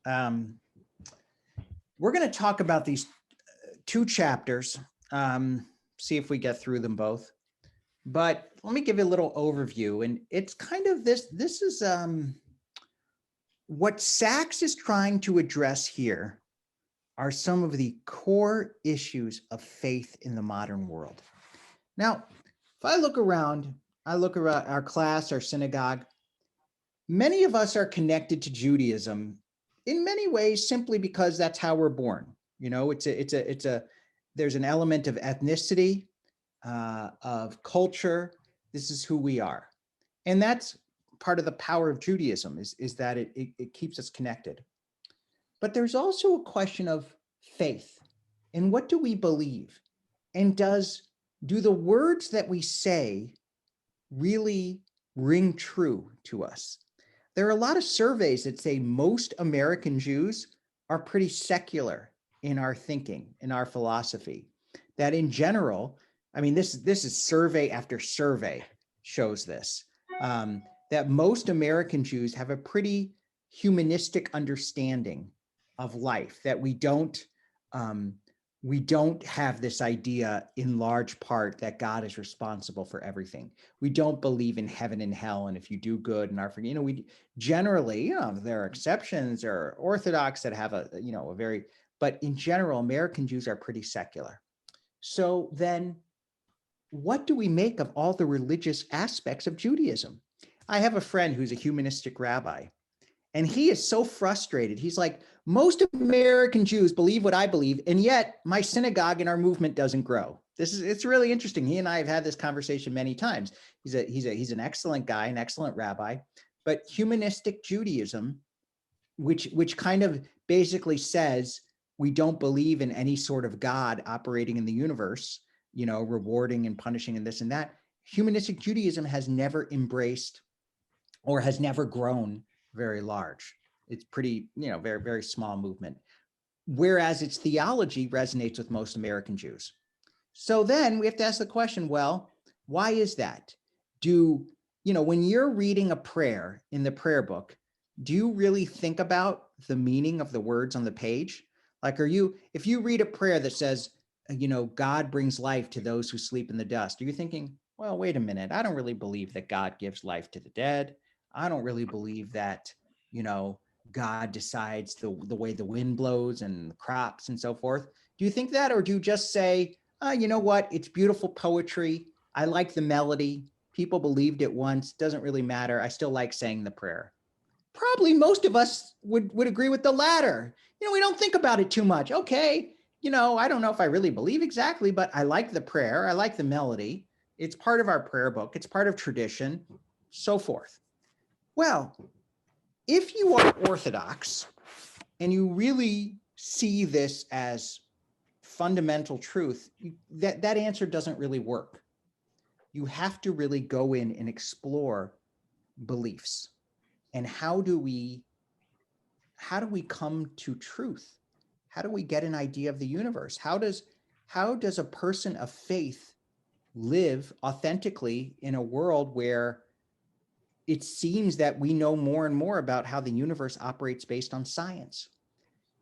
Um, we're going to talk about these two chapters, see if we get through them both. But let me give you a little overview. And it's kind of this is what Sachs is trying to address here are some of the core issues of faith in the modern world. Now, if I look around our class, our synagogue, many of us are connected to Judaism in many ways simply because that's how we're born. You know, there's an element of ethnicity, of culture. This is who we are. And that's part of the power of Judaism is that it keeps us connected. But there's also a question of faith. And what do we believe? And do the words that we say really ring true to us? There are a lot of surveys that say most American Jews are pretty secular in our thinking, in our philosophy. That in general, I mean, this is survey after survey shows this, that most American Jews have a pretty humanistic understanding of life, that we don't have this idea in large part that God is responsible for everything. We don't believe in heaven and hell, and if you do good and are forgiven, we generally, there are exceptions. There are Orthodox that have a very, but in general, American Jews are pretty secular. So then, what do we make of all the religious aspects of Judaism? I have a friend who's a humanistic rabbi, and he is so frustrated. He's like, most American Jews believe what I believe, and yet my synagogue and our movement doesn't grow. It's really interesting. He and I have had this conversation many times. He's an excellent guy, an excellent rabbi, but humanistic Judaism, which kind of basically says we don't believe in any sort of God operating in the universe, rewarding and punishing and this and that. Humanistic Judaism has never embraced or has never grown very large. It's pretty, very, very small movement. Whereas its theology resonates with most American Jews. So then we have to ask the question, well, why is that? When you're reading a prayer in the prayer book, do you really think about the meaning of the words on the page? Like, if you read a prayer that says, God brings life to those who sleep in the dust, are you thinking, well, wait a minute, I don't really believe that God gives life to the dead. I don't really believe that, God decides the way the wind blows and the crops and so forth. Do you think that, or do you just say, you know what, it's beautiful poetry. I like the melody. People believed it once, doesn't really matter. I still like saying the prayer. Probably most of us would agree with the latter. We don't think about it too much. Okay, I don't know if I really believe exactly, but I like the prayer. I like the melody. It's part of our prayer book. It's part of tradition, so forth. Well, if you are Orthodox and you really see this as fundamental truth, that answer doesn't really work. You have to really go in and explore beliefs. And how do we come to truth? How do we get an idea of the universe? How does a person of faith live authentically in a world where it seems that we know more and more about how the universe operates based on science?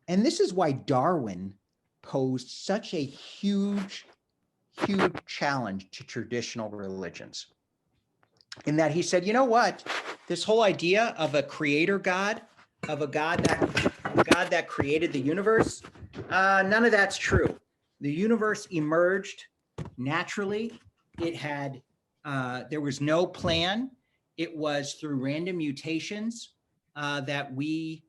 And this is why Darwin posed such a huge challenge to traditional religions. In that he said, you know what? This whole idea of a creator God, of a God that created the universe, none of that's true. The universe emerged naturally. It had, there was no plan. It was through random mutations that we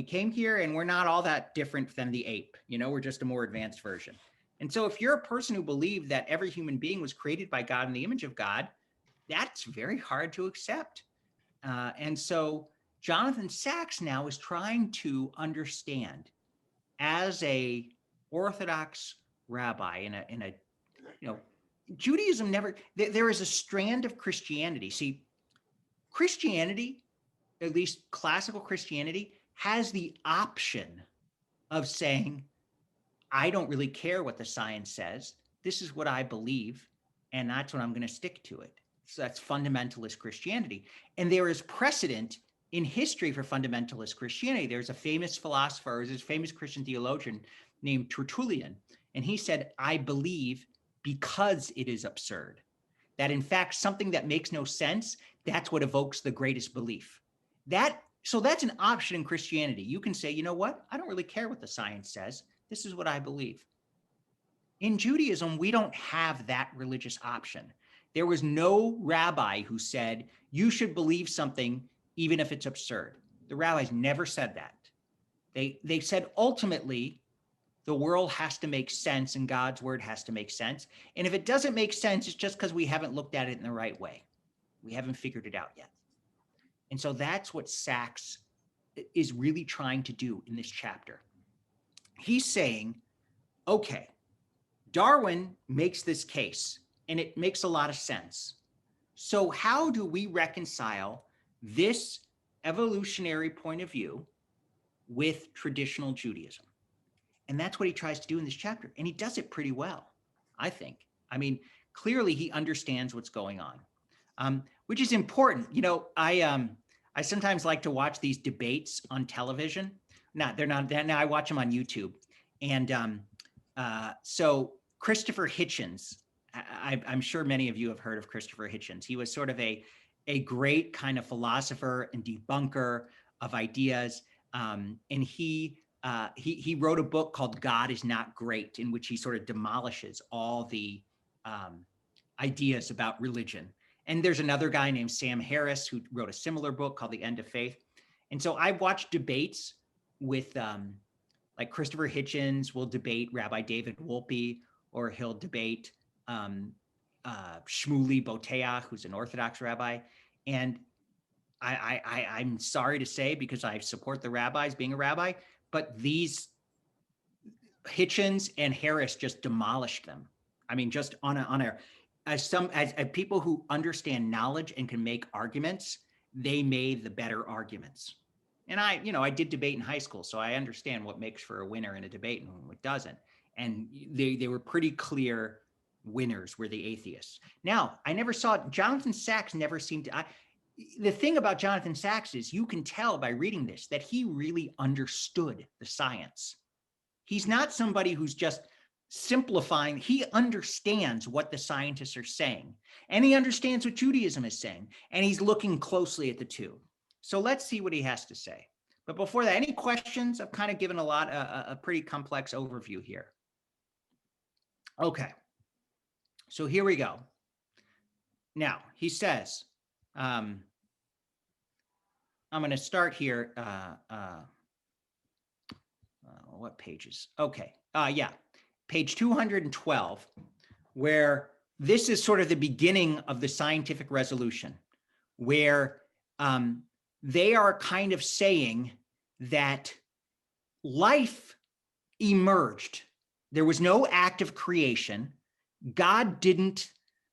came here, and we're not all that different than the ape. We're just a more advanced version. And so if you're a person who believed that every human being was created by God in the image of God, that's very hard to accept. And so Jonathan Sachs now is trying to understand, as a Orthodox rabbi in a Judaism there is a strand of Christianity. See, Christianity, at least classical Christianity, has the option of saying, I don't really care what the science says. This is what I believe, and that's what I'm going to stick to it. So that's fundamentalist Christianity. And there is precedent in history for fundamentalist Christianity, there's a famous philosopher, there's a famous Christian theologian named Tertullian, and he said, I believe because it is absurd. That in fact, something that makes no sense, that's what evokes the greatest belief. So that's an option in Christianity. You can say, you know what? I don't really care what the science says. This is what I believe. In Judaism, we don't have that religious option. There was no rabbi who said, you should believe something even if it's absurd. The rabbis never said that. They said, ultimately, the world has to make sense and God's word has to make sense. And if it doesn't make sense, it's just because we haven't looked at it in the right way. We haven't figured it out yet. And so that's what Sacks is really trying to do in this chapter. He's saying, okay, Darwin makes this case, and it makes a lot of sense. So how do we reconcile this evolutionary point of view with traditional Judaism? And that's what he tries to do in this chapter. And he does it pretty well, I think. I mean, clearly he understands what's going on, which is important. You know, I sometimes like to watch these debates on television. Now I watch them on YouTube. And so Christopher Hitchens, I'm sure many of you have heard of Christopher Hitchens. He was sort of a great kind of philosopher and debunker of ideas. And he wrote a book called God is Not Great, in which he sort of demolishes all the ideas about religion. And there's another guy named Sam Harris who wrote a similar book called The End of Faith. And so I watched debates with like Christopher Hitchens will debate Rabbi David Wolpe, or he'll debate Shmuley Boteach, who's an Orthodox rabbi. And I'm sorry to say, because I support the rabbis being a rabbi, but these Hitchens and Harris just demolished them. I mean, just as people who understand knowledge and can make arguments, they made the better arguments. And I did debate in high school, so I understand what makes for a winner in a debate and what doesn't. And they were pretty clear winners were the atheists. Now, I never saw Jonathan Sacks never seemed to. The thing about Jonathan Sacks is you can tell by reading this that he really understood the science. He's not somebody who's just simplifying. He understands what the scientists are saying, and he understands what Judaism is saying, and he's looking closely at the two. So let's see what he has to say. But before that, any questions? I've kind of given a pretty complex overview here. Okay, so here we go. Now, he says, I'm going to start here. What pages? Okay, yeah, page 212, where this is sort of the beginning of the scientific resolution, where they are kind of saying that life emerged. There was no act of creation. God didn't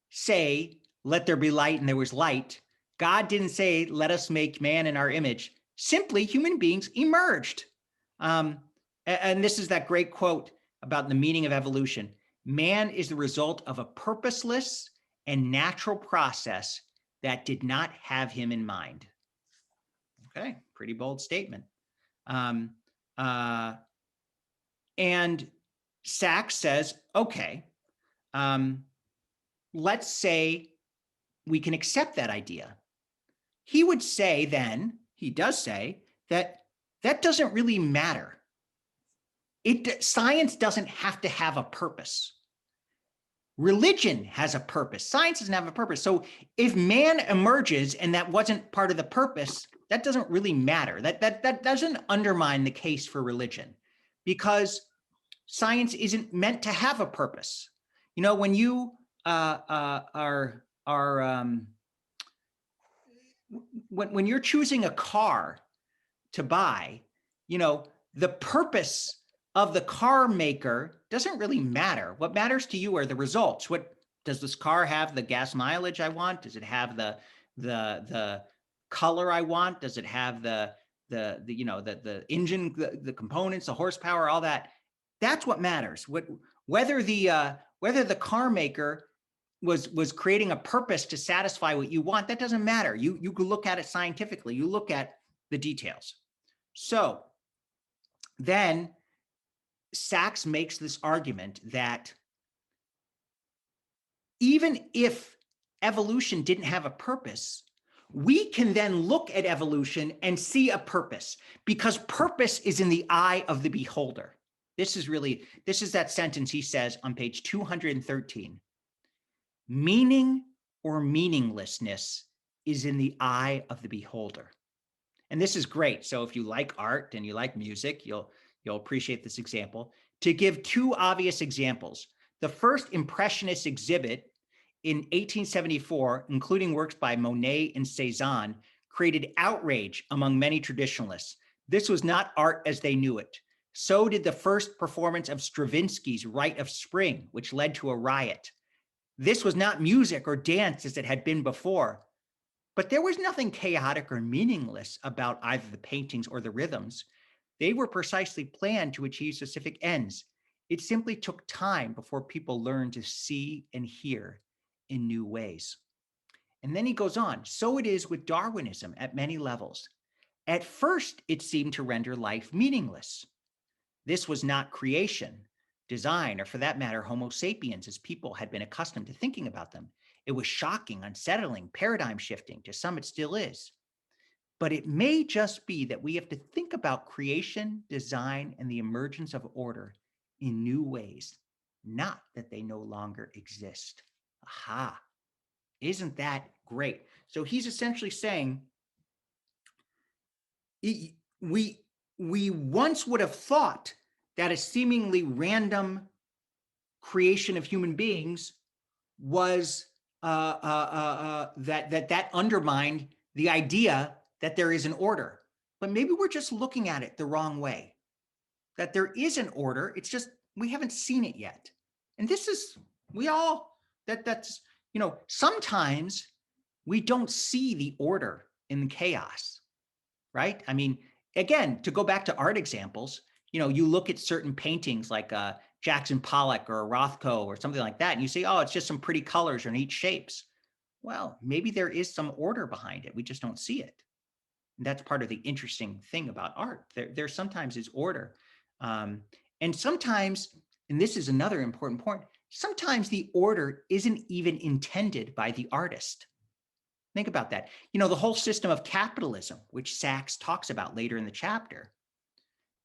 say, let there be light, and there was light. God didn't say, let us make man in our image. Simply, human beings emerged. And this is that great quote about the meaning of evolution. Man is the result of a purposeless and natural process that did not have him in mind. Okay, pretty bold statement. And Sacks says, okay, let's say we can accept that idea. He would say then, he does say, that doesn't really matter. Science doesn't have to have a purpose. Religion has a purpose. Science doesn't have a purpose. So if man emerges and that wasn't part of the purpose, that doesn't really matter. That doesn't undermine the case for religion, because science isn't meant to have a purpose. You know, when you when you're choosing a car to buy, you know, the purpose of the car maker doesn't really matter. What matters to you are the results. What does this car have? The gas mileage I want? Does it have the color I want? Does it have the engine, the components, the horsepower, all that? That's what matters. Whether the car maker was creating a purpose to satisfy what you want, that doesn't matter. You can look at it scientifically. You look at the details. So then Sachs makes this argument that even if evolution didn't have a purpose, we can then look at evolution and see a purpose, because purpose is in the eye of the beholder. This is that sentence he says on page 213. Meaning or meaninglessness is in the eye of the beholder. And this is great. So if you like art and you like music, you'll appreciate this example. To give two obvious examples, the first Impressionist exhibit in 1874, including works by Monet and Cezanne, created outrage among many traditionalists. This was not art as they knew it. So did the first performance of Stravinsky's Rite of Spring, which led to a riot. This was not music or dance as it had been before, but there was nothing chaotic or meaningless about either the paintings or the rhythms. They were precisely planned to achieve specific ends. It simply took time before people learned to see and hear in new ways. And then he goes on, so it is with Darwinism at many levels. At first, it seemed to render life meaningless. This was not creation, design, or for that matter, Homo sapiens as people had been accustomed to thinking about them. It was shocking, unsettling, paradigm shifting. To some, it still is. But it may just be that we have to think about creation, design, and the emergence of order in new ways, not that they no longer exist. Aha. Isn't that great? So he's essentially saying, we once would have thought that a seemingly random creation of human beings was that undermined the idea that there is an order. But maybe we're just looking at it the wrong way, that there is an order. It's just we haven't seen it yet. And this is, that's, sometimes we don't see the order in the chaos, right? I mean, again, to go back to art examples, you look at certain paintings like Jackson Pollock or Rothko or something like that, and you say, oh, it's just some pretty colors or neat shapes. Well, maybe there is some order behind it. We just don't see it. And that's part of the interesting thing about art. There sometimes is order. And sometimes, and this is another important point, sometimes the order isn't even intended by the artist. Think about that. The whole system of capitalism, which Sachs talks about later in the chapter,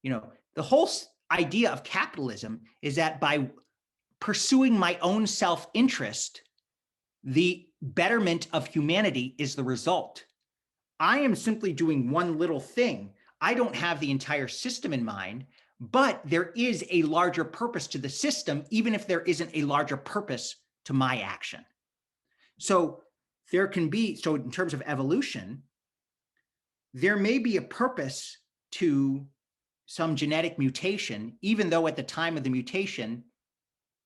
the whole idea of capitalism is that by pursuing my own self-interest, the betterment of humanity is the result. I am simply doing one little thing. I don't have the entire system in mind, but there is a larger purpose to the system, even if there isn't a larger purpose to my action. So there can be, so in terms of evolution, there may be a purpose to some genetic mutation, even though at the time of the mutation,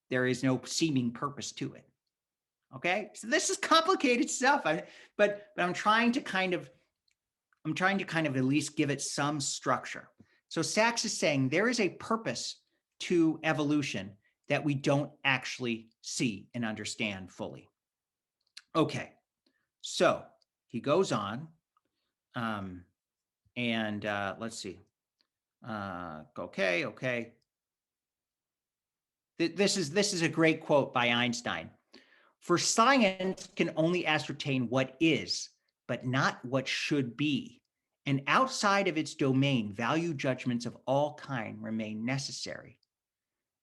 there is no seeming purpose to it. Okay, so this is complicated stuff, but I'm trying to kind of at least give it some structure. So Sachs is saying there is a purpose to evolution that we don't actually see and understand fully. Okay, so he goes on, and let's see. Okay. This is a great quote by Einstein. For science can only ascertain what is, but not what should be. And outside of its domain, value judgments of all kind remain necessary.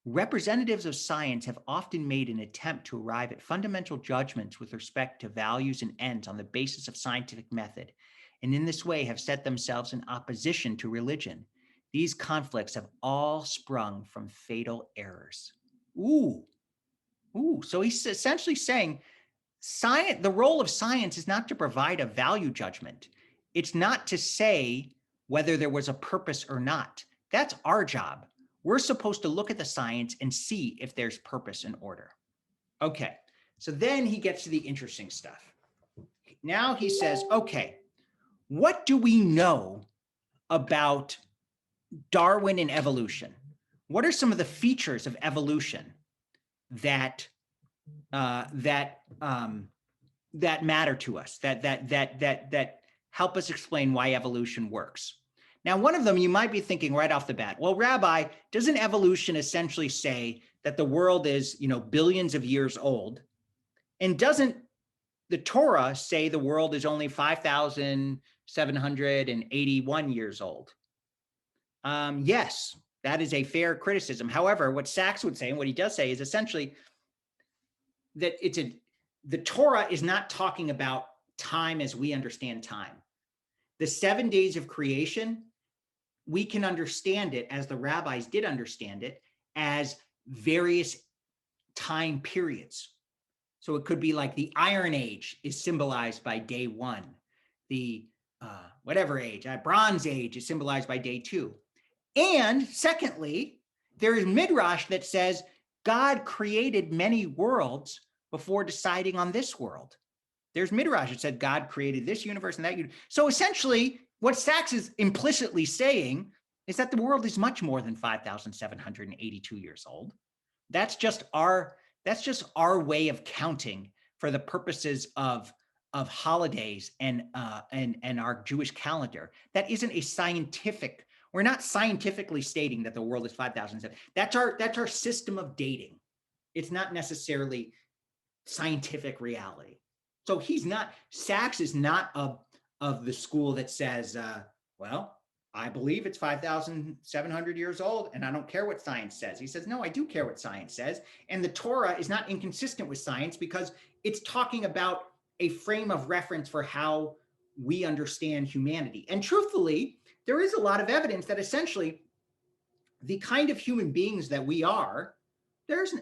Representatives of science have often made an attempt to arrive at fundamental judgments with respect to values and ends on the basis of scientific method, and in this way have set themselves in opposition to religion. These conflicts have all sprung from fatal errors. So he's essentially saying science, the role of science is not to provide a value judgment. It's not to say whether there was a purpose or not. That's our job. We're supposed to look at the science and see if there's purpose and order. Okay, so then he gets to the interesting stuff. Now he says, okay, what do we know about Darwin and evolution? What are some of the features of evolution that matter to us, that help us explain why evolution works. Now, one of them you might be thinking right off the bat, well, Rabbi, doesn't evolution essentially say that the world is, billions of years old? And doesn't the Torah say the world is only 5,781 years old? Yes, that is a fair criticism. However, what Sacks would say, and what he does say, is essentially that the Torah is not talking about time as we understand time. The 7 days of creation, we can understand it, as the rabbis did understand it, as various time periods. So it could be like the Iron Age is symbolized by day 1. The whatever age, Bronze Age is symbolized by day 2. And secondly, there is Midrash that says God created many worlds before deciding on this world. There's Midrash that said God created this universe and that universe. So essentially, what Sacks is implicitly saying is that the world is much more than 5,782 years old. That's just our way of counting for the purposes of holidays and our Jewish calendar. That isn't a scientific. We're not scientifically stating that the world is 5,007. That's our system of dating. It's not necessarily scientific reality. So Sacks is not of the school that says, well, I believe it's 5,700 years old and I don't care what science says. He says, no, I do care what science says. And the Torah is not inconsistent with science because it's talking about a frame of reference for how we understand humanity. And truthfully, there is a lot of evidence that essentially the kind of human beings that we are, there's,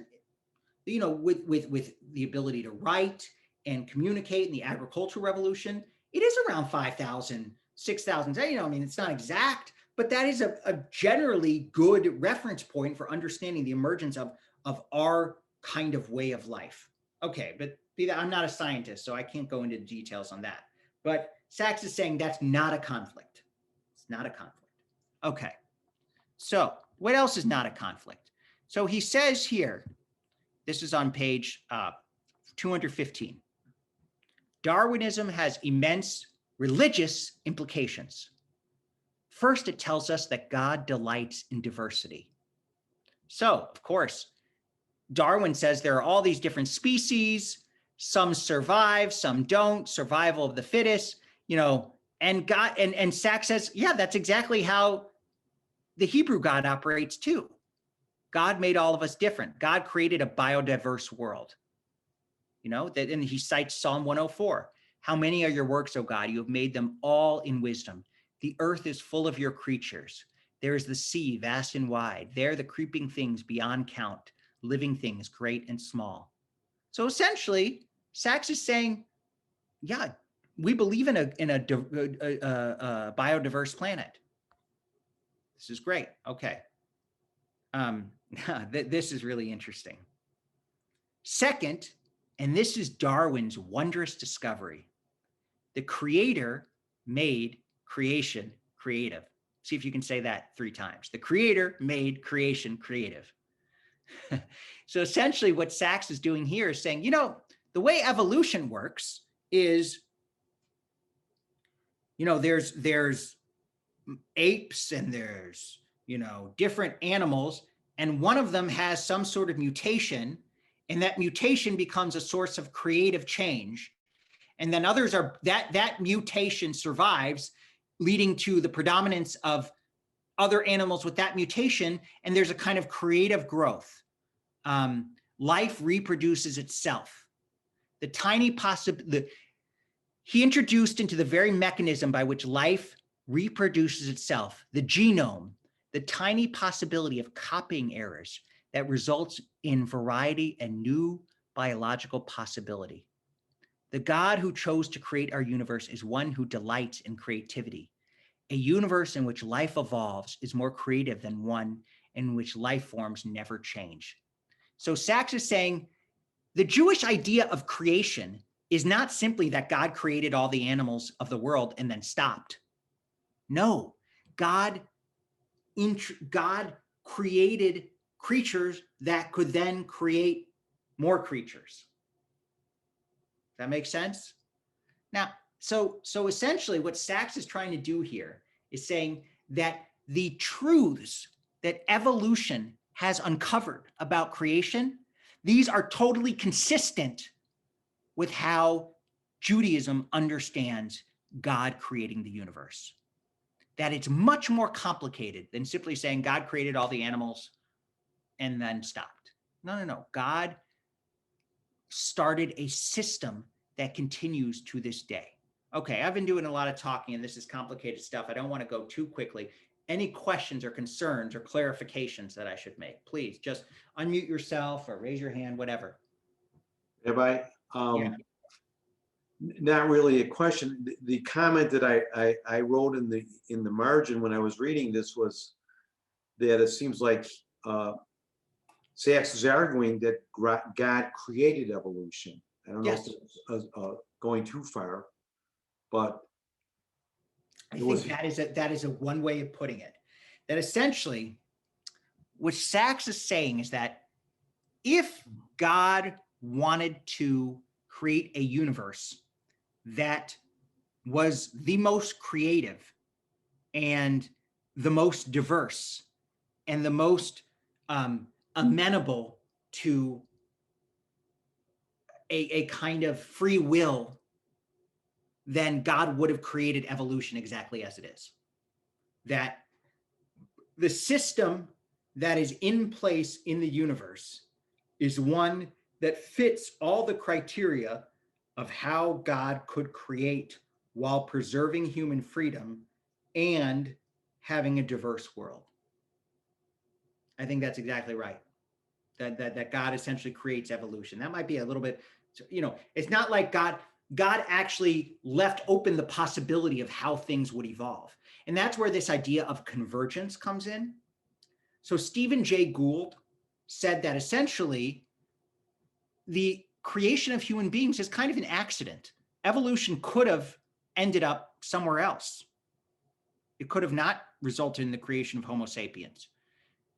with the ability to write and communicate in the agricultural revolution, it is around 5,000, 6,000. It's not exact, but that is a generally good reference point for understanding the emergence of our kind of way of life. Okay, but I'm not a scientist, so I can't go into details on that. But Sacks is saying that's not a conflict. It's not a conflict. Okay, so what else is not a conflict? So he says here, this is on page 215. Darwinism has immense religious implications. First, it tells us that God delights in diversity. So, of course, Darwin says there are all these different species, some survive, some don't, survival of the fittest, and God, and Sacks says, yeah, that's exactly how the Hebrew God operates too. God made all of us different. God created a biodiverse world. And he cites Psalm 104. How many are your works, O God? You have made them all in wisdom. The earth is full of your creatures. There is the sea, vast and wide. There the creeping things beyond count, living things, great and small. So essentially, Sacks is saying, yeah, we believe in a biodiverse planet. This is great. Okay. This is really interesting. Second, and this is Darwin's wondrous discovery, the Creator made creation creative. See if you can say that 3 times. The Creator made creation creative. So essentially what Sacks is doing here is saying, the way evolution works is, there's apes and there's, different animals, and one of them has some sort of mutation, and that mutation becomes a source of creative change. And then others are, that mutation survives, leading to the predominance of other animals with that mutation, and there's a kind of creative growth. Life reproduces itself. He introduced into the very mechanism by which life reproduces itself, the genome, the tiny possibility of copying errors that results in variety and new biological possibility. The God who chose to create our universe is one who delights in creativity. A universe in which life evolves is more creative than one in which life forms never change. So Sacks is saying the Jewish idea of creation is not simply that God created all the animals of the world and then stopped. No, God created creatures that could then create more creatures. That makes sense? Now, So essentially what Sachs is trying to do here is saying that the truths that evolution has uncovered about creation, these are totally consistent with how Judaism understands God creating the universe. That it's much more complicated than simply saying God created all the animals and then stopped. No. God started a system that continues to this day. Okay, I've been doing a lot of talking and this is complicated stuff. I don't want to go too quickly. Any questions or concerns or clarifications that I should make? Please just unmute yourself or raise your hand, whatever. Rabbi, not really a question. The comment that I wrote in the margin when I was reading this was that it seems like Sachs is arguing that God created evolution. I don't know if it's going too far, but I think that is a one way of putting it. That essentially, what Sachs is saying is that if God wanted to create a universe that was the most creative and the most diverse and the most amenable to a kind of free will, then God would have created evolution exactly as it is. That the system that is in place in the universe is one that fits all the criteria of how God could create while preserving human freedom and having a diverse world. I think that's exactly right. That God essentially creates evolution. That might be a little bit, it's not like God actually left open the possibility of how things would evolve. And that's where this idea of convergence comes in. So Stephen Jay Gould said that essentially the creation of human beings is kind of an accident. Evolution could have ended up somewhere else. It could have not resulted in the creation of Homo sapiens.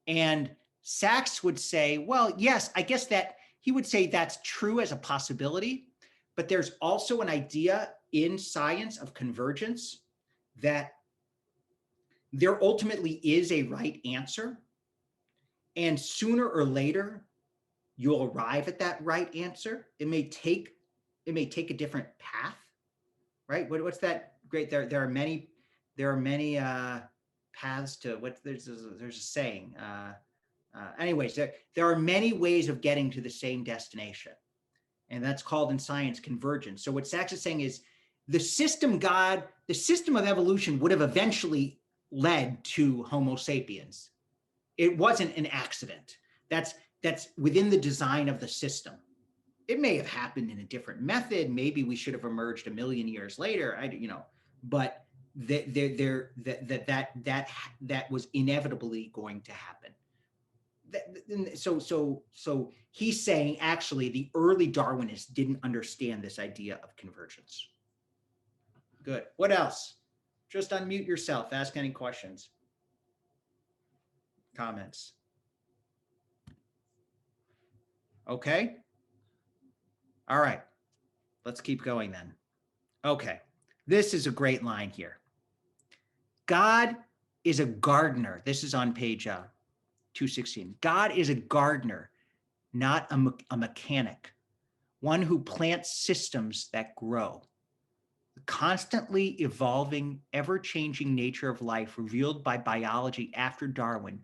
And Sachs would say, well, yes, I guess that he would say that's true as a possibility, but there's also an idea in science of convergence that there ultimately is a right answer. And sooner or later, you'll arrive at that right answer. It may take a different path, right? What's that great? There are many paths to what there's a saying. Anyways, there are many ways of getting to the same destination. And that's called in science convergence. So what Sachs is saying is the system of evolution would have eventually led to Homo sapiens. It wasn't an accident. That's within the design of the system. It may have happened in a different method. Maybe we should have emerged 1 million years later. But that was inevitably going to happen. So he's saying actually the early Darwinists didn't understand this idea of convergence. Good. What else? Just unmute yourself. Ask any questions, comments. Okay. All right. Let's keep going then. Okay. This is a great line here. God is a gardener. This is on page 216. God is a gardener, not a mechanic, one who plants systems that grow. The constantly evolving, ever-changing nature of life revealed by biology after Darwin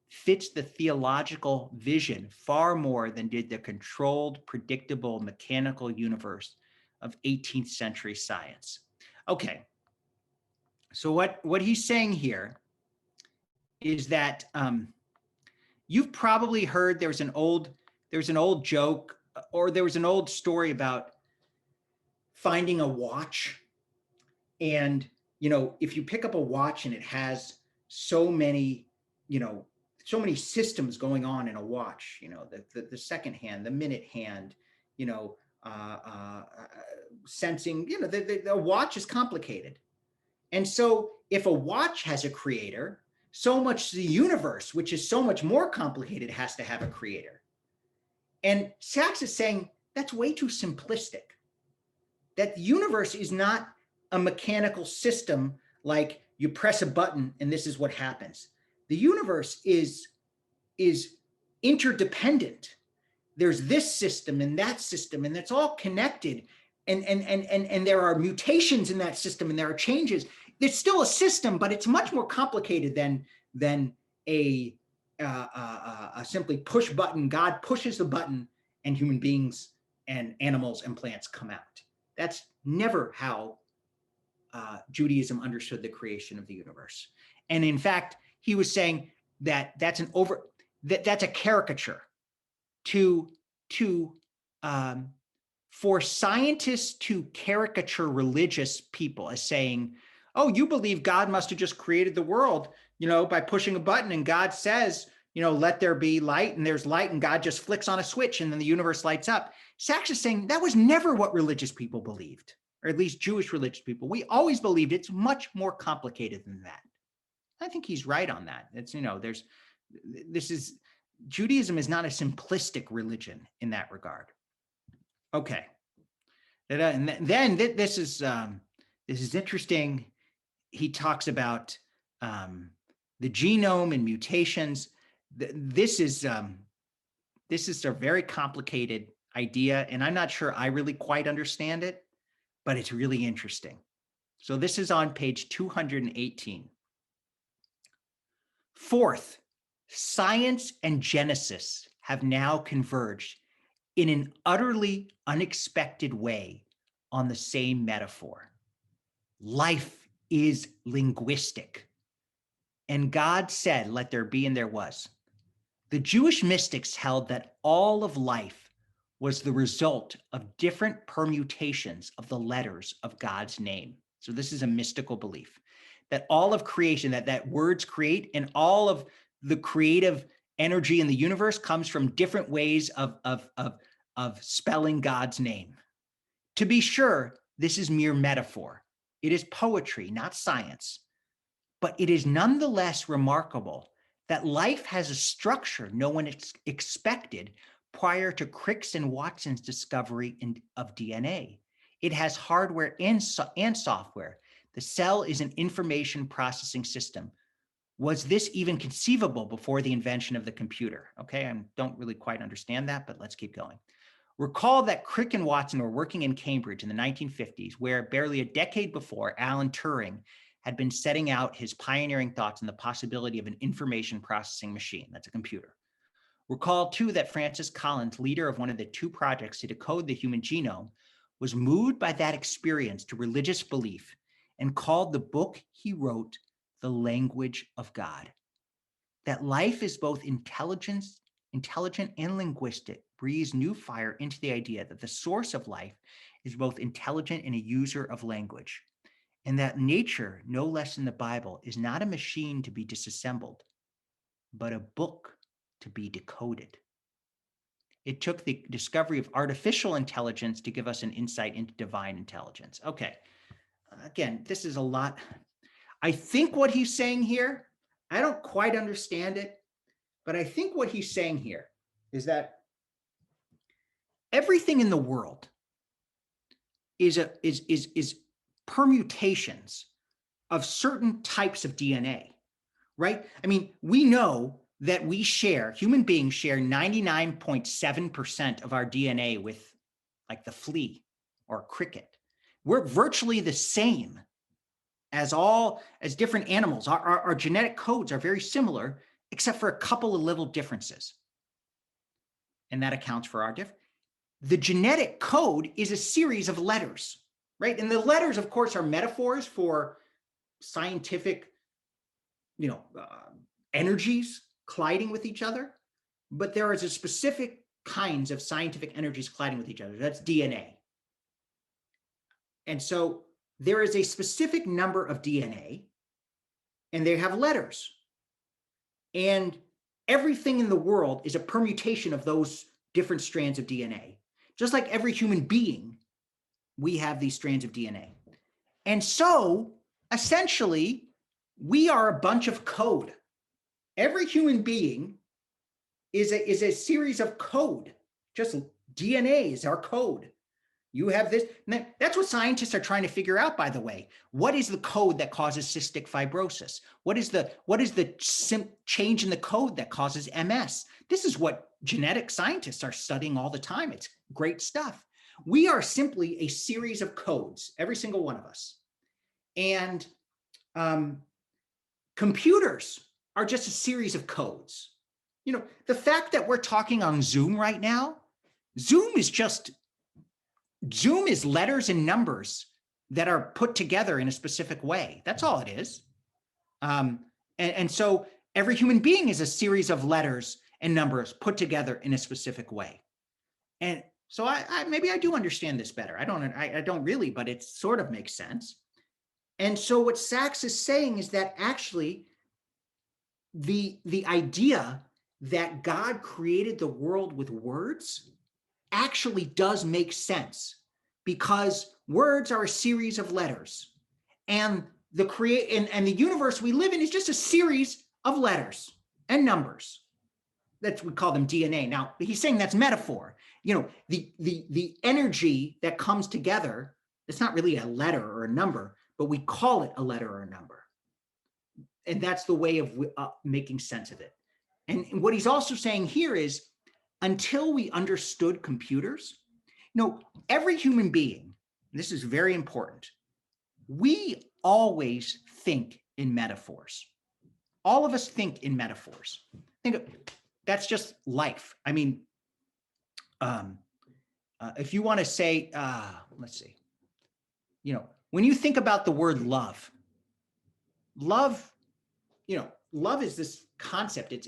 fits the theological vision far more than did the controlled, predictable, mechanical universe of 18th century science. Okay, so what he's saying here is that you've probably heard there's an old joke, or there was an old story about finding a watch. And, if you pick up a watch and it has so many systems going on in a watch, the second hand, the minute hand, sensing, the watch is complicated. And so if a watch has a creator, so much the universe, which is so much more complicated, has to have a creator. And Sachs is saying that's way too simplistic, that the universe is not a mechanical system like you press a button and this is what happens. The universe is interdependent. There's this system and it's all connected. And there are mutations in that system and there are changes. It's still a system, but it's much more complicated than a simply push button. God pushes the button and human beings and animals and plants come out. That's never how Judaism understood the creation of the universe. And in fact, he was saying that that's a caricature for scientists to caricature religious people as saying, oh, you believe God must have just created the world, by pushing a button, and God says, let there be light, and there's light, and God just flicks on a switch and then the universe lights up. Sachs is saying that was never what religious people believed, or at least Jewish religious people. We always believed it's much more complicated than that. I think he's right on that. It's, Judaism is not a simplistic religion in that regard. Okay. And then this is interesting. He talks about the genome and mutations. This is a very complicated idea, and I'm not sure I really quite understand it, but it's really interesting. So this is on page 218. Fourth, science and Genesis have now converged in an utterly unexpected way on the same metaphor. Life is linguistic. And God said, let there be, and there was. The Jewish mystics held that all of life was the result of different permutations of the letters of God's name. So this is a mystical belief that all of creation, that words create, and all of the creative energy in the universe comes from different ways of spelling God's name. To be sure, this is mere metaphor. It is poetry, not science. But it is nonetheless remarkable that life has a structure no one expected prior to Crick's and Watson's discovery of DNA. It has hardware and software. The cell is an information processing system. Was this even conceivable before the invention of the computer? Okay, I don't really quite understand that, but let's keep going. Recall that Crick and Watson were working in Cambridge in the 1950s, where barely a decade before, Alan Turing had been setting out his pioneering thoughts on the possibility of an information processing machine. That's a computer. Recall, too, that Francis Collins, leader of one of the two projects to decode the human genome, was moved by that experience to religious belief and called the book he wrote The Language of God. That life is both intelligent and linguistic breathes new fire into the idea that the source of life is both intelligent and a user of language, and that nature, no less than the Bible, is not a machine to be disassembled, but a book to be decoded. It took the discovery of artificial intelligence to give us an insight into divine intelligence. Okay, again, this is a lot. I think what he's saying here, I don't quite understand it, but I think what he's saying here is that everything in the world is permutations of certain types of DNA, right? I mean, we know that human beings share 99.7% of our DNA with like the flea or cricket. We're virtually the same as different animals. Our genetic codes are very similar, except for a couple of little differences. And that accounts for our difference. The genetic code is a series of letters, right? And the letters, of course, are metaphors for scientific, energies colliding with each other. But there is a specific kinds of scientific energies colliding with each other. That's DNA. And so there is a specific number of DNA, and they have letters. And everything in the world is a permutation of those different strands of DNA. Just like every human being, we have these strands of DNA. And so, essentially, we are a bunch of code. Every human being is a series of code. Just DNA is our code. You have this. That's what scientists are trying to figure out, by the way. What is the code that causes cystic fibrosis? What is the change in the code that causes MS? This is what genetic scientists are studying all the time. It's great stuff. We are simply a series of codes, every single one of us. And computers are just a series of codes. You know, the fact that we're talking on Zoom right now, Zoom is letters and numbers that are put together in a specific way. That's all it is. And so every human being is a series of letters and numbers put together in a specific way. And so maybe I do understand this better. I don't really, but it sort of makes sense. And so what Sachs is saying is that actually the idea that God created the world with words actually does make sense, because words are a series of letters, and the universe we live in is just a series of letters and numbers. We call them DNA. Now he's saying that's metaphor. You know, the energy that comes together, it's not really a letter or a number, but we call it a letter or a number. And that's the way of making sense of it. And what he's also saying here is, until we understood computers, you know, every human being, this is very important, we always think in metaphors. All of us think in metaphors. That's just life. I mean, if you want to say, let's see, you know, when you think about the word love, you know, love is this concept. It's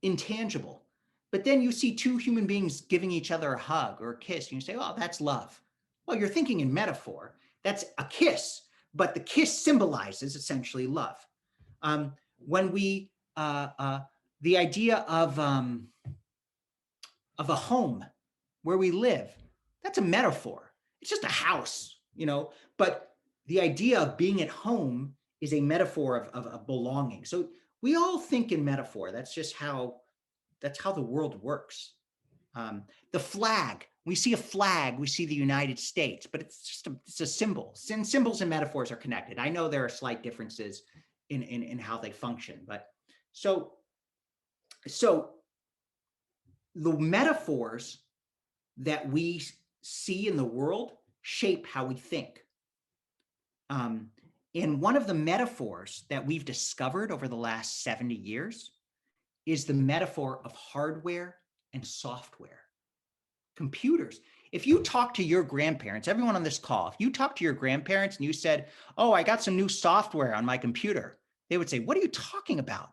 intangible. But then you see two human beings giving each other a hug or a kiss, and you say, oh, that's love. Well, you're thinking in metaphor. That's a kiss, but the kiss symbolizes essentially love. When we, the idea of a home where we live, that's a metaphor. It's just a house, you know, but the idea of being at home is a metaphor of belonging. So we all think in metaphor. That's how the world works. The flag, we see a flag, we see the United States, but it's a symbol. And symbols and metaphors are connected. I know there are slight differences in how they function, but so the metaphors that we see in the world shape how we think. And one of the metaphors that we've discovered over the last 70 years is the metaphor of hardware and software. Computers. If you talk to your grandparents, everyone on this call, if you talk to your grandparents and you said, oh, I got some new software on my computer, they would say, what are you talking about?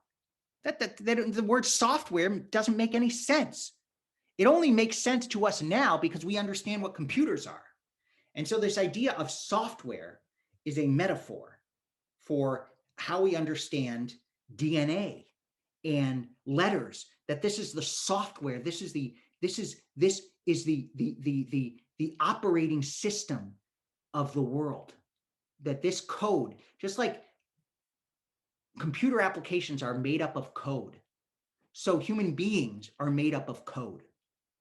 The word software doesn't make any sense. It only makes sense to us now because we understand what computers are. And so this idea of software is a metaphor for how we understand DNA and letters, that this is the software, this is the operating system of the world, that this code, just like computer applications are made up of code, so human beings are made up of code.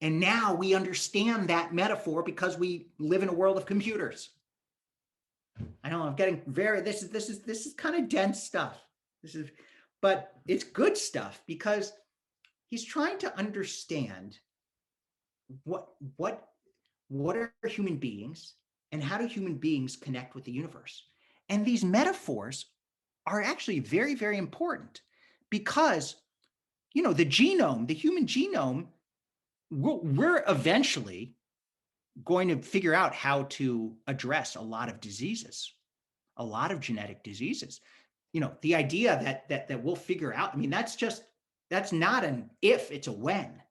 And now we understand that metaphor because we live in a world of computers. I know I'm getting this is kind of dense stuff. But it's good stuff because he's trying to understand what are human beings and how do human beings connect with the universe. And these metaphors are actually very, very important because, you know, the genome, the human genome, we're eventually going to figure out how to address a lot of diseases, a lot of genetic diseases. You know, the idea that we'll figure out, I mean, that's not an if, it's a when.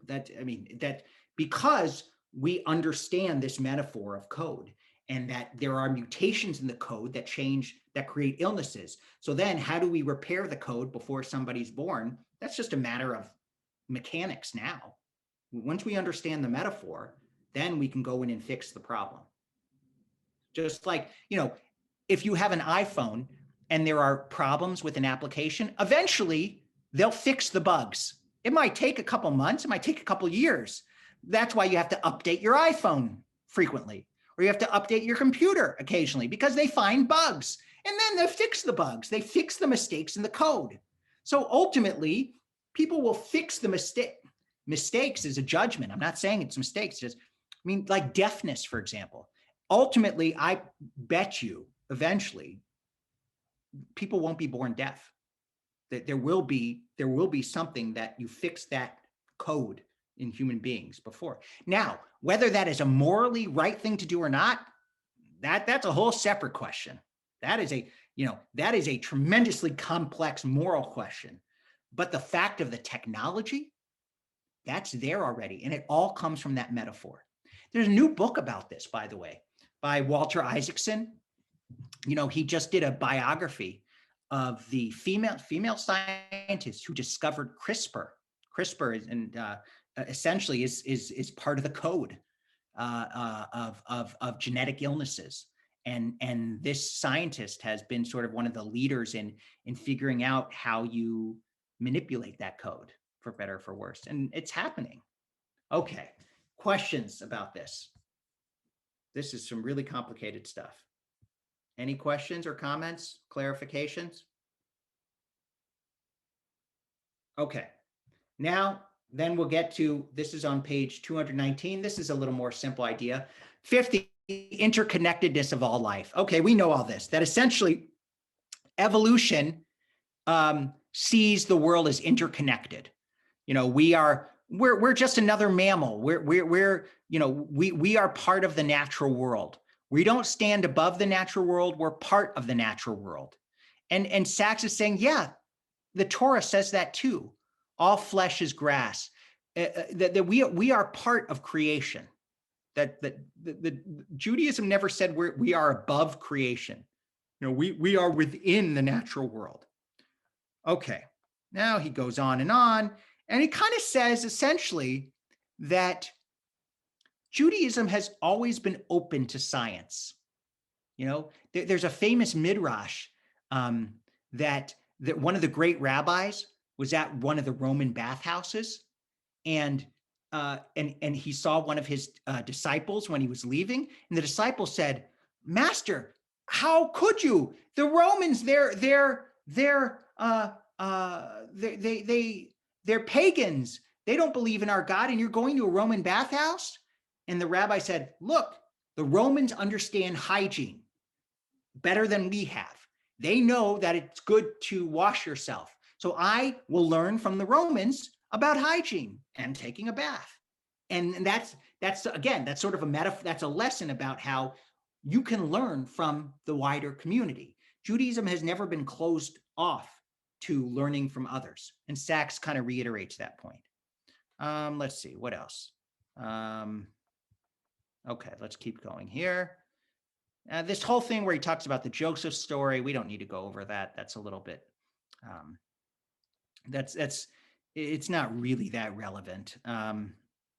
That because we understand this metaphor of code and that there are mutations in the code that create illnesses. So then how do we repair the code before somebody's born? That's just a matter of mechanics now. Once we understand the metaphor, then we can go in and fix the problem. Just like, you know, if you have an iPhone and there are problems with an application, eventually they'll fix the bugs. It might take a couple months, it might take a couple years, That's why you have to update your iPhone frequently, or you have to update your computer occasionally, because they find bugs and then they fix the bugs. They fix the mistakes in the code. So ultimately, people will fix the mistake. Mistakes is a judgment. I'm not saying it's mistakes. Just, I mean, like deafness, for example. Ultimately, I bet you eventually people won't be born deaf. That there will be something that you fix that code in human beings before. Now, whether that is a morally right thing to do or not, that's a whole separate question. That is a tremendously complex moral question. But the fact of the technology, that's there already. And it all comes from that metaphor. There's a new book about this, by the way, by Walter Isaacson. He just did a biography of the female scientist who discovered CRISPR. CRISPR essentially is part of the code of genetic illnesses. And this scientist has been sort of one of the leaders in figuring out how you manipulate that code, for better or for worse. And it's happening. Okay, questions about this? This is some really complicated stuff. Any questions or comments, clarifications? Okay, now then we'll get to, this is on page 219. This is a little more simple idea. 50, interconnectedness of all life. Okay, we know all this, that essentially evolution sees the world as interconnected. We're just another mammal. We are part of the natural world. We don't stand above the natural world. We're part of the natural world. And Sachs is saying, yeah, the Torah says that too. All flesh is grass. That we are part of creation. That Judaism never said we are above creation. We are within the natural world. Okay, now he goes on, and he kind of says essentially that Judaism has always been open to science. There's a famous midrash that one of the great rabbis was at one of the Roman bathhouses, and he saw one of his disciples when he was leaving, and the disciple said, "Master, how could you? The Romans, they're pagans. They don't believe in our God, and you're going to a Roman bathhouse?" And the rabbi said, "Look, the Romans understand hygiene better than we have. They know that it's good to wash yourself. So I will learn from the Romans about hygiene and taking a bath." And that's sort of a metaphor. That's a lesson about how you can learn from the wider community. Judaism has never been closed off to learning from others. And Sachs kind of reiterates that point. Let's see, what else? Okay, let's keep going here. This whole thing where he talks about the Joseph story, we don't need to go over that. That's a little bit, it's not really that relevant.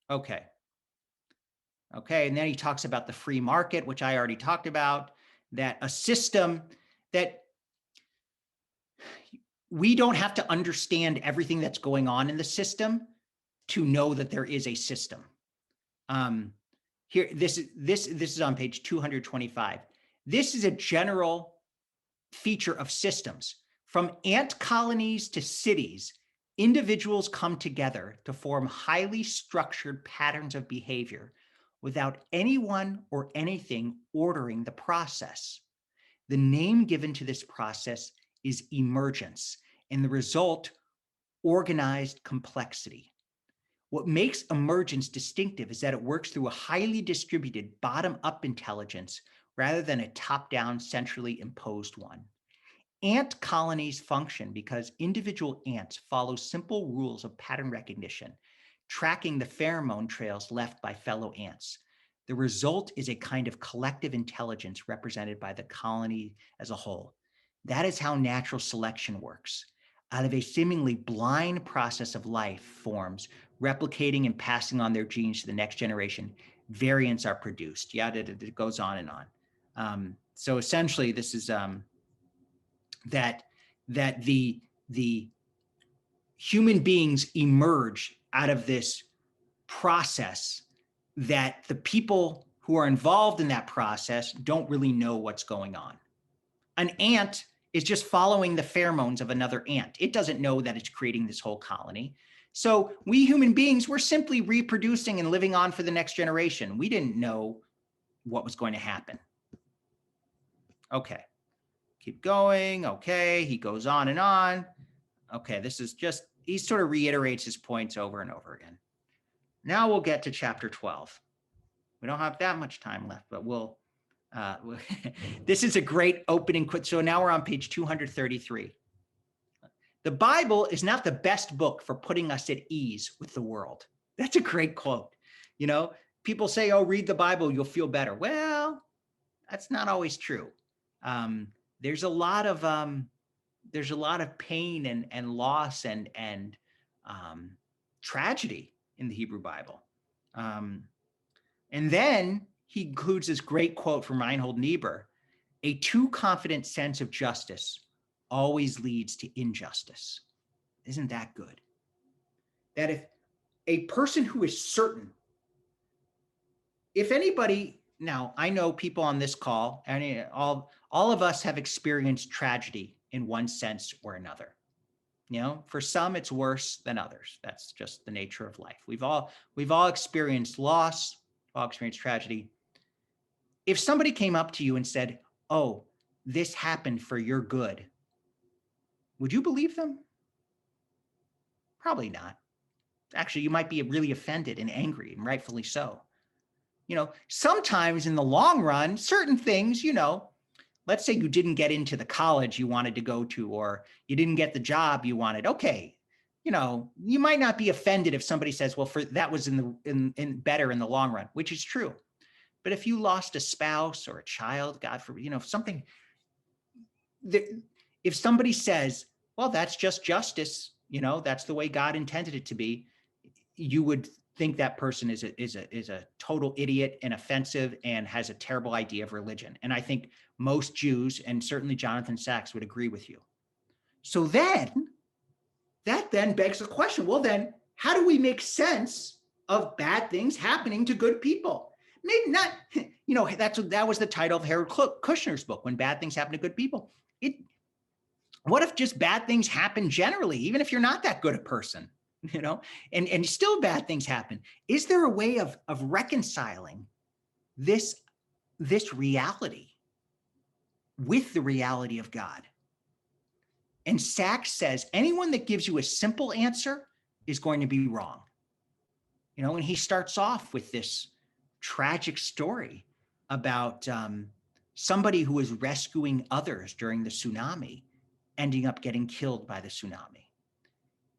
Okay, and then he talks about the free market, which I already talked about, that a system that we don't have to understand everything that's going on in the system to know that there is a system. Here, this is on page 225. This is a general feature of systems. From ant colonies to cities, individuals come together to form highly structured patterns of behavior without anyone or anything ordering the process. The name given to this process is emergence, and the result, organized complexity. What makes emergence distinctive is that it works through a highly distributed bottom-up intelligence rather than a top-down centrally imposed one. Ant colonies function because individual ants follow simple rules of pattern recognition, tracking the pheromone trails left by fellow ants. The result is a kind of collective intelligence represented by the colony as a whole. That is how natural selection works. Out of a seemingly blind process of life forms, replicating and passing on their genes to the next generation, variants are produced. Yeah, it goes on and on. So essentially, this is that the human beings emerge out of this process that the people who are involved in that process don't really know what's going on. An ant is just following the pheromones of another ant. It doesn't know that it's creating this whole colony. So we human beings, we're simply reproducing and living on for the next generation. We didn't know what was going to happen. Okay, keep going. Okay, he goes on and on. Okay, this is just, he sort of reiterates his points over and over again. Now we'll get to chapter 12. We don't have that much time left, but this is a great opening quote. So now we're on page 233. The Bible is not the best book for putting us at ease with the world. That's a great quote. You know, people say, oh, read the Bible, you'll feel better. Well, that's not always true. There's a lot of pain and loss and tragedy in the Hebrew Bible. And then he includes this great quote from Reinhold Niebuhr: a too confident sense of justice always leads to injustice. Isn't that good? That if a person who is certain, if anybody, now I know people on this call, and all of us have experienced tragedy in one sense or another. You know, for some it's worse than others. That's just the nature of life. We've all experienced loss, all experienced tragedy. If somebody came up to you and said, oh, this happened for your good, would you believe them? Probably not. Actually, you might be really offended and angry, and rightfully so. You know, sometimes in the long run, certain things, you know, let's say you didn't get into the college you wanted to go to, or you didn't get the job you wanted. Okay, you know, you might not be offended if somebody says, well, that was in better in the long run, which is true. But if you lost a spouse or a child, God forbid, you know, something, if somebody says, well, that's just justice, you know, that's the way God intended it to be, you would think that person is a total idiot and offensive and has a terrible idea of religion. And I think most Jews, and certainly Jonathan Sacks, would agree with you. So then, that then begs the question, well then, how do we make sense of bad things happening to good people? Maybe not, you know, that was the title of Harold Kushner's book, When Bad Things Happen to Good People. What if just bad things happen generally, even if you're not that good a person, you know, and still bad things happen? Is there a way of reconciling this reality with the reality of God? And Sacks says anyone that gives you a simple answer is going to be wrong. You know, and he starts off with this tragic story about somebody who was rescuing others during the tsunami, ending up getting killed by the tsunami.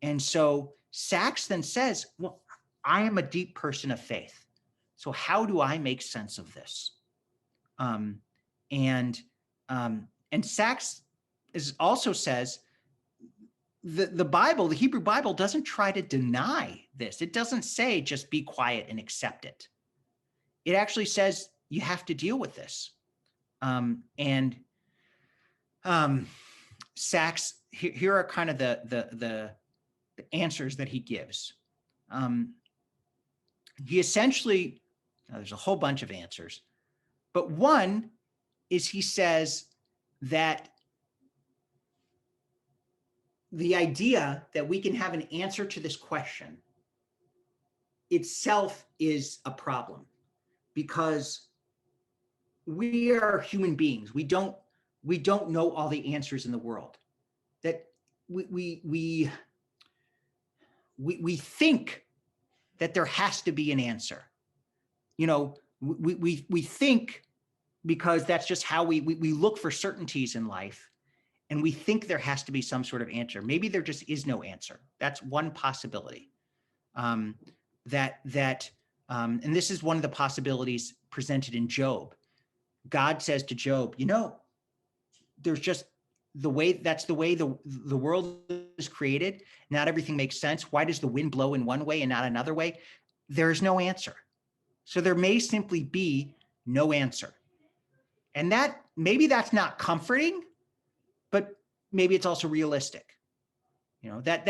And so Sacks then says, well, I am a deep person of faith. So how do I make sense of this? And Sacks also says the Bible, the Hebrew Bible, doesn't try to deny this. It doesn't say just be quiet and accept it. It actually says you have to deal with this. Sacks, here are kind of the answers that he gives. He essentially, there's a whole bunch of answers, but one is he says that the idea that we can have an answer to this question itself is a problem, because we are human beings. We don't know all the answers in the world. That we think that there has to be an answer. You know, we think, because that's just how we look for certainties in life, and we think there has to be some sort of answer. Maybe there just is no answer. That's one possibility. And this is one of the possibilities presented in Job. God says to Job, you know, there's just that's the way the world is created. Not everything makes sense. Why does the wind blow in one way and not another way? There is no answer. So there may simply be no answer. And maybe that's not comforting, but maybe it's also realistic.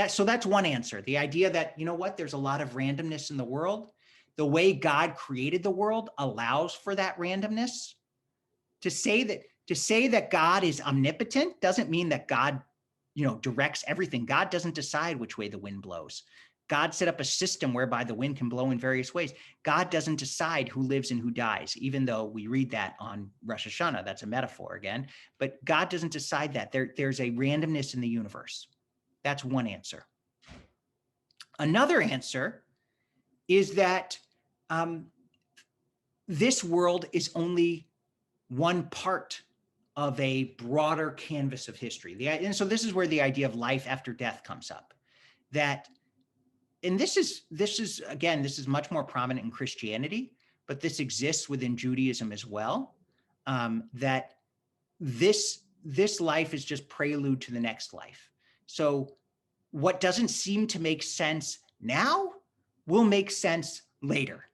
So that's one answer. The idea that, there's a lot of randomness in the world. The way God created the world allows for that randomness. To say that God is omnipotent doesn't mean that God, directs everything. God doesn't decide which way the wind blows. God set up a system whereby the wind can blow in various ways. God doesn't decide who lives and who dies, even though we read that on Rosh Hashanah. That's a metaphor again. But God doesn't decide that. There's a randomness in the universe. That's one answer. Another answer is that this world is only one part of a broader canvas of history. And so this is where the idea of life after death comes up. And this is much more prominent in Christianity, but this exists within Judaism as well. That this life is just prelude to the next life. So what doesn't seem to make sense now will make sense later.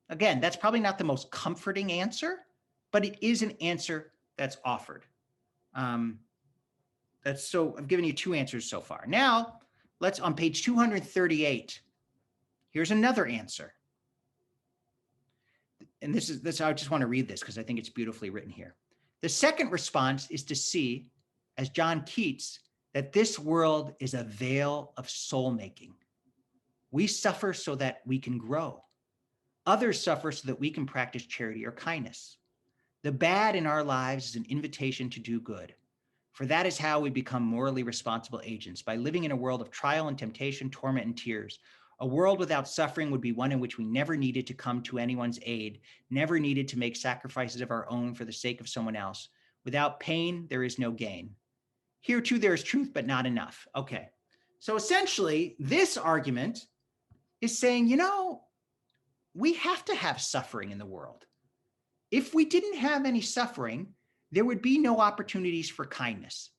Again, that's probably not the most comforting answer, but it is an answer that's offered. I've given you two answers so far. Now, let's on page 238. Here's another answer. And this I just want to read this because I think it's beautifully written here. The second response is to see, as John Keats, that this world is a veil of soul making. We suffer so that we can grow. Others suffer so that we can practice charity or kindness. The bad in our lives is an invitation to do good, for that is how we become morally responsible agents, by living in a world of trial and temptation, torment and tears. A world without suffering would be one in which we never needed to come to anyone's aid, never needed to make sacrifices of our own for the sake of someone else. Without pain, there is no gain. Here too, there is truth, but not enough. Okay, so essentially, this argument is saying, we have to have suffering in the world. If we didn't have any suffering, there would be no opportunities for kindness.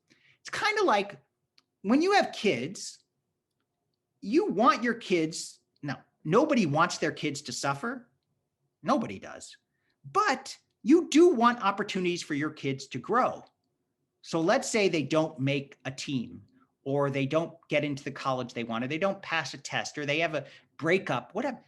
It's kind of like when you have kids, you want your kids, no, nobody wants their kids to suffer. Nobody does. But you do want opportunities for your kids to grow. So let's say they don't make a team, or they don't get into the college they want, or they don't pass a test, or they have a breakup, whatever.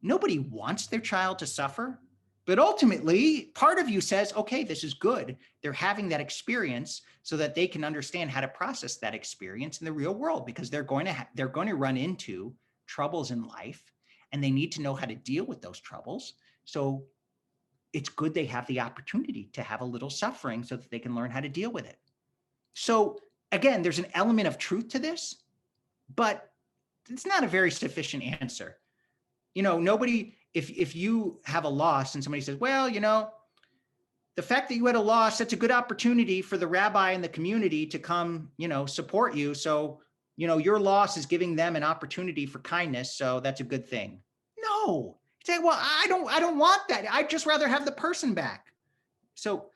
Nobody wants their child to suffer. But ultimately, part of you says, okay, this is good. They're having that experience so that they can understand how to process that experience in the real world, because they're going to run into troubles in life, and they need to know how to deal with those troubles. So it's good they have the opportunity to have a little suffering so that they can learn how to deal with it. So again, there's an element of truth to this, but it's not a very sufficient answer. Nobody, if you have a loss and somebody says, well, the fact that you had a loss, that's a good opportunity for the rabbi and the community to come, support you. So, your loss is giving them an opportunity for kindness. So that's a good thing. No, you say, well, I don't want that. I'd just rather have the person back. So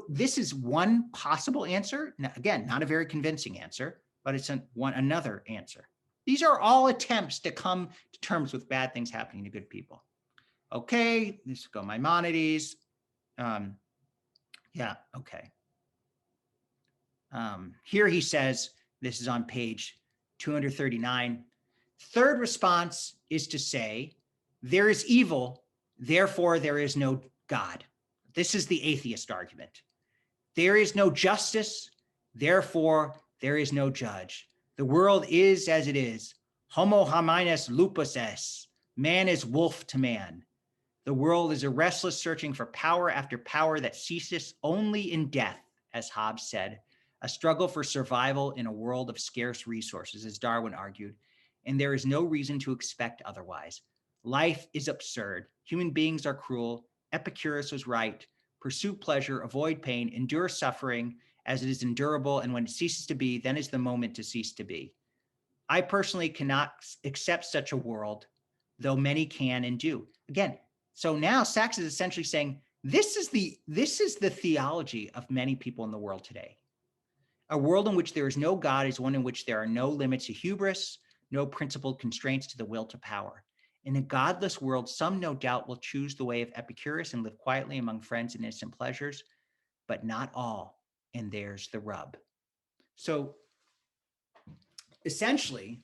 this is one possible answer. Now, again, not a very convincing answer, but it's another answer. These are all attempts to come to terms with bad things happening to good people. Okay, let's go Maimonides. Okay. Here he says, this is on page 239. Third response is to say, there is evil, therefore there is no God. This is the atheist argument. There is no justice, therefore there is no judge. The world is as it is. Homo homines lupus est. Man is wolf to man. The world is a restless searching for power after power that ceases only in death, as Hobbes said, a struggle for survival in a world of scarce resources, as Darwin argued, and there is no reason to expect otherwise. Life is absurd. Human beings are cruel. Epicurus was right. Pursue pleasure, avoid pain, endure suffering as it is endurable, and when it ceases to be, then is the moment to cease to be. I personally cannot accept such a world, though many can and do. Again, so now Sachs is essentially saying, this is the theology of many people in the world today. A world in which there is no God is one in which there are no limits to hubris, no principled constraints to the will to power. In a godless world, some no doubt will choose the way of Epicurus and live quietly among friends and innocent pleasures, but not all, and there's the rub. So essentially,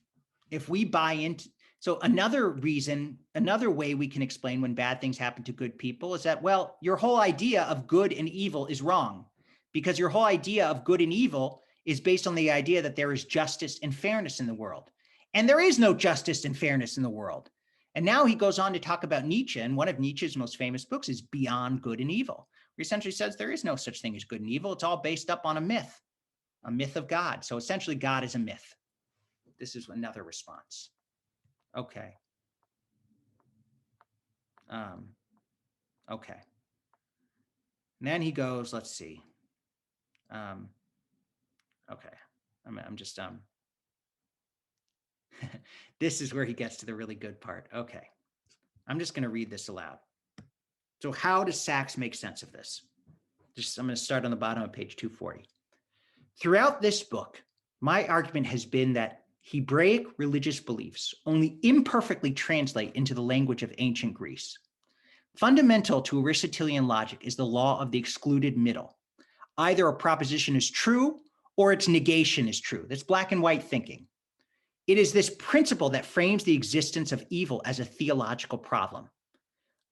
if we buy into, so another reason, another way we can explain when bad things happen to good people is that, well, your whole idea of good and evil is wrong, because your whole idea of good and evil is based on the idea that there is justice and fairness in the world. And there is no justice and fairness in the world. And now he goes on to talk about Nietzsche, and one of Nietzsche's most famous books is Beyond Good and Evil, where he essentially says there is no such thing as good and evil. It's all based up on a myth of God. So essentially, God is a myth. This is another response. Okay. Okay. And then he goes, let's see. Okay. I'm just, this is where he gets to the really good part. Okay. I'm just going to read this aloud. So how does Sachs make sense of this? I'm going to start on the bottom of page 240. Throughout this book, my argument has been that Hebraic religious beliefs only imperfectly translate into the language of ancient Greece. Fundamental to Aristotelian logic is the law of the excluded middle. Either a proposition is true or its negation is true. That's black and white thinking. It is this principle that frames the existence of evil as a theological problem.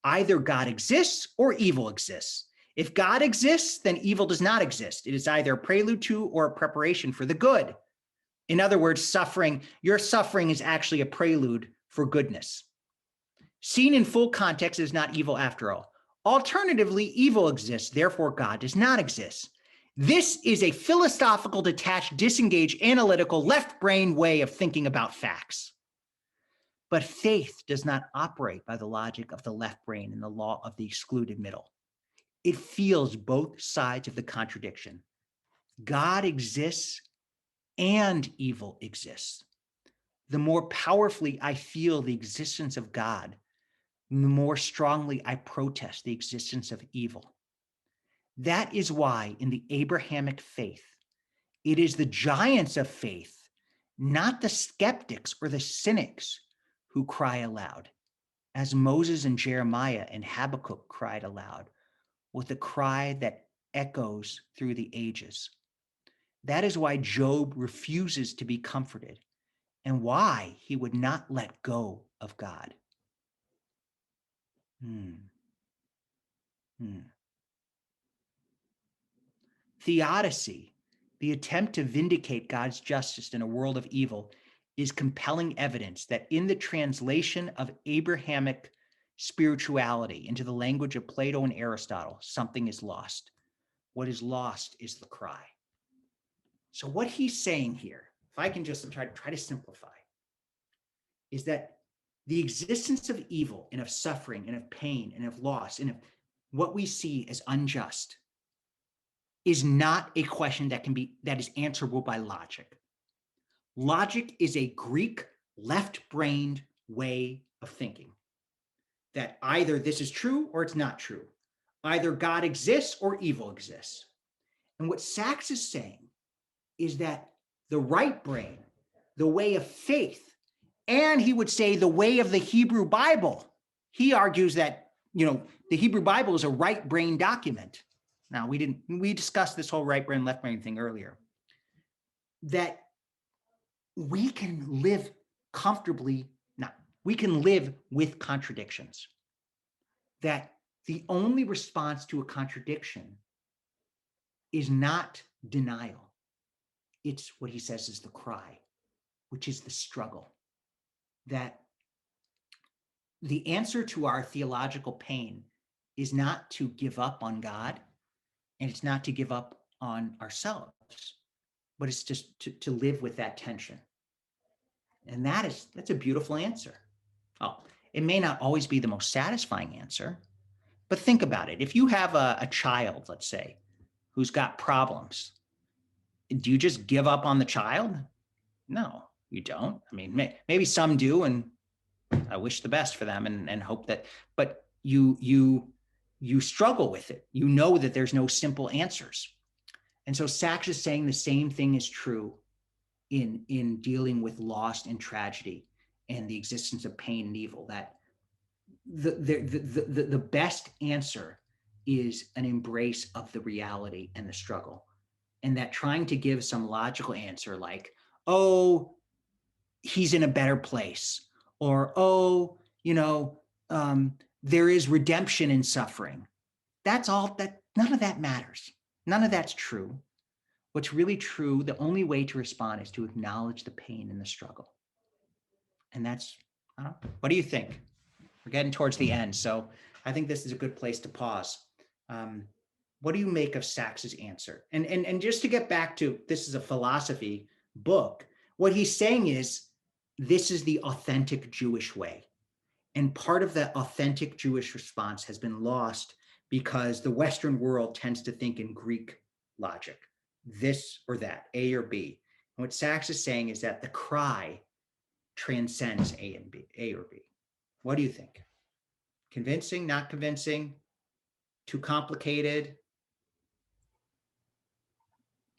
Either God exists or evil exists. If God exists, then evil does not exist. It is either a prelude to or a preparation for the good. In other words, your suffering is actually a prelude for goodness. Seen in full context, it is not evil after all. Alternatively, evil exists, therefore God does not exist. This is a philosophical, detached, disengaged, analytical, left-brain way of thinking about facts. But faith does not operate by the logic of the left brain and the law of the excluded middle. It feels both sides of the contradiction. God exists and evil exists. The more powerfully I feel the existence of God, the more strongly I protest the existence of evil. That is why in the Abrahamic faith, it is the giants of faith, not the skeptics or the cynics, who cry aloud, as Moses and Jeremiah and Habakkuk cried aloud, with a cry that echoes through the ages. That is why Job refuses to be comforted and why he would not let go of God. Theodicy, the attempt to vindicate God's justice in a world of evil, is compelling evidence that in the translation of Abrahamic spirituality into the language of Plato and Aristotle, something is lost. What is lost is the cry. So what he's saying here, if I can just try to simplify, is that the existence of evil and of suffering and of pain and of loss and of what we see as unjust is not a question that is answerable by logic. Logic is a Greek left-brained way of thinking that either this is true or it's not true. Either God exists or evil exists. And what Sachs is saying is that the right brain, the way of faith, and he would say the way of the Hebrew Bible, he argues that, the Hebrew Bible is a right brain document. Now, we discussed this whole right brain, left brain thing earlier, that we can live comfortably, we can live with contradictions. That the only response to a contradiction is not denial. It's what he says is the cry, which is the struggle. That the answer to our theological pain is not to give up on God, and it's not to give up on ourselves, but it's just to live with that tension. And that's a beautiful answer. Oh, it may not always be the most satisfying answer, but think about it. If you have a child, let's say, who's got problems, do you just give up on the child? No, you don't. I mean, maybe some do, and I wish the best for them and hope that, but you struggle with it. You know that there's no simple answers. And so Sachs is saying the same thing is true in dealing with loss and tragedy and the existence of pain and evil, that the best answer is an embrace of the reality and the struggle. And that trying to give some logical answer like, oh, he's in a better place, or, oh, there is redemption in suffering. That's all that, none of that matters. None of that's true. What's really true, the only way to respond is to acknowledge the pain and the struggle. And that's, I don't know, what do you think? We're getting towards the end, so I think this is a good place to pause. What do you make of Sacks's answer? And just to get back to, this is a philosophy book, what he's saying is, this is the authentic Jewish way. And part of that authentic Jewish response has been lost because the Western world tends to think in Greek logic, this or that, A or B. And what Sacks is saying is that the cry transcends A and B, A or B. What do you think? Convincing, not convincing, too complicated?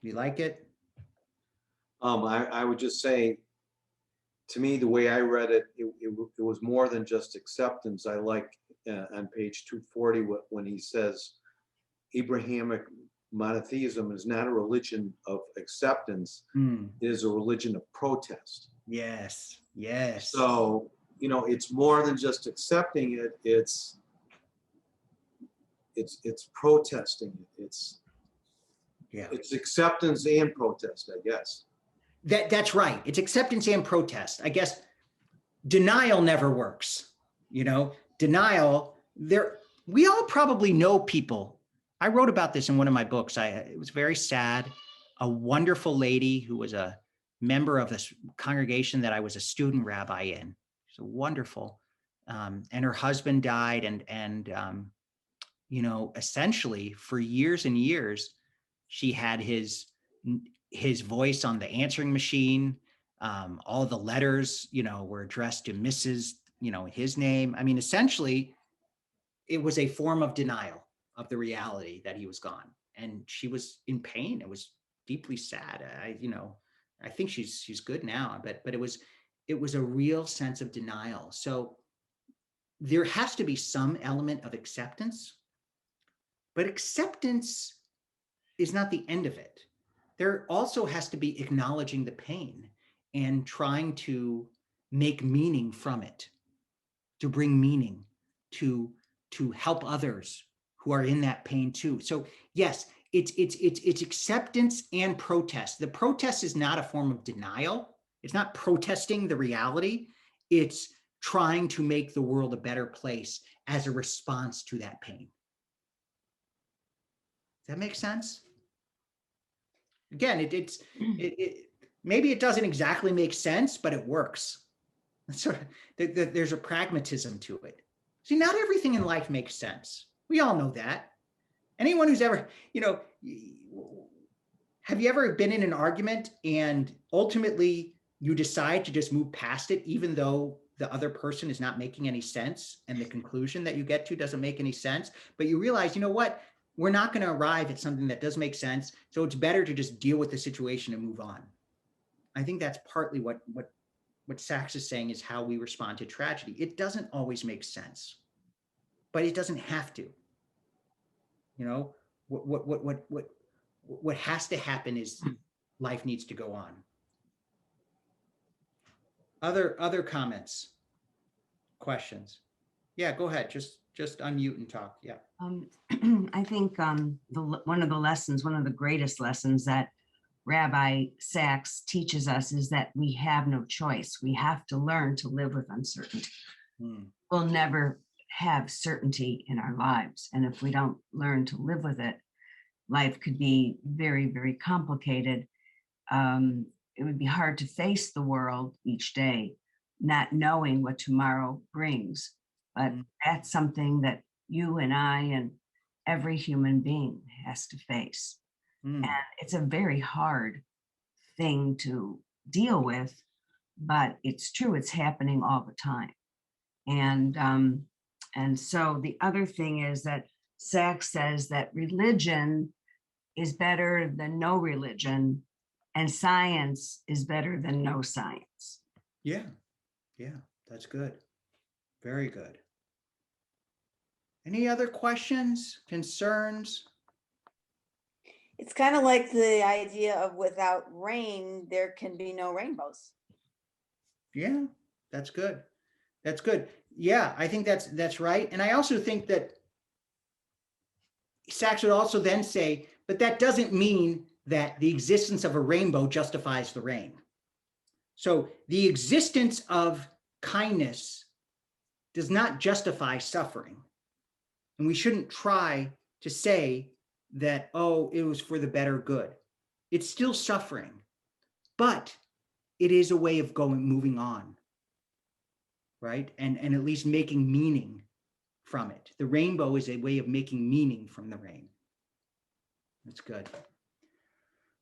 You like it? I would just say, to me, the way I read it, it was more than just acceptance. I like on page 240 when he says Abrahamic monotheism is not a religion of acceptance, it is a religion of protest. Yes, yes. So, it's more than just accepting it, it's protesting it. It's acceptance and protest, I guess. That's right. It's acceptance and protest. I guess denial never works. Denial, we all probably know people. I wrote about this in one of my books. It was very sad. A wonderful lady who was a member of this congregation that I was a student rabbi in. She's a wonderful, and her husband died, and essentially for years and years, she had his voice on the answering machine. All the letters, were addressed to Mrs., his name. I mean, essentially, it was a form of denial of the reality that he was gone. And she was in pain. It was deeply sad. I think she's good now, but it was a real sense of denial. So there has to be some element of acceptance, but acceptance is not the end of it. There also has to be acknowledging the pain and trying to make meaning from it, to bring meaning, to help others who are in that pain too. So yes, it's acceptance and protest. The protest is not a form of denial. It's not protesting the reality. It's trying to make the world a better place as a response to that pain. Does that make sense? Again, maybe it doesn't exactly make sense, but it works. There's a pragmatism to it. See, not everything in life makes sense. We all know that. Anyone who's ever, have you ever been in an argument and ultimately you decide to just move past it, even though the other person is not making any sense and the conclusion that you get to doesn't make any sense, but you realize, what? We're not going to arrive at something that does make sense. So it's better to just deal with the situation and move on. I think that's partly what Sacks is saying is how we respond to tragedy. It doesn't always make sense, but it doesn't have to. What has to happen is life needs to go on. Other comments, questions? Yeah, go ahead. Just unmute and talk. Yeah. I think one of the greatest lessons that Rabbi Sacks teaches us is that we have no choice. We have to learn to live with uncertainty. We'll never have certainty in our lives. And if we don't learn to live with it, life could be very, very complicated. It would be hard to face the world each day, not knowing what tomorrow brings. But that's something that you and I and every human being has to face. And it's a very hard thing to deal with, but it's true, it's happening all the time. And so the other thing is that Sacks says that religion is better than no religion, and science is better than no science. Yeah, that's good. Very good. Any other questions, concerns? It's kind of like the idea of without rain, there can be no rainbows. Yeah, that's good. That's good. Yeah, I think that's right. And I also think that Sachs would also then say, but that doesn't mean that the existence of a rainbow justifies the rain. So the existence of kindness does not justify suffering. And we shouldn't try to say that, oh, it was for the better good. It's still suffering, but it is a way of moving on, right? And at least making meaning from it. The rainbow is a way of making meaning from the rain. That's good.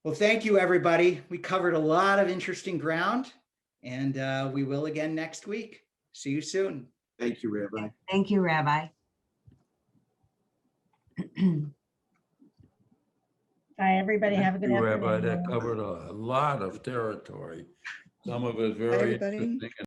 Well, thank you, everybody. We covered a lot of interesting ground, and we will again next week. See you soon. Thank you, Rabbi. Thank you, Rabbi. Bye, everybody. Have a good Rabbi, afternoon. that covered a lot of territory. Some of it very everybody. interesting.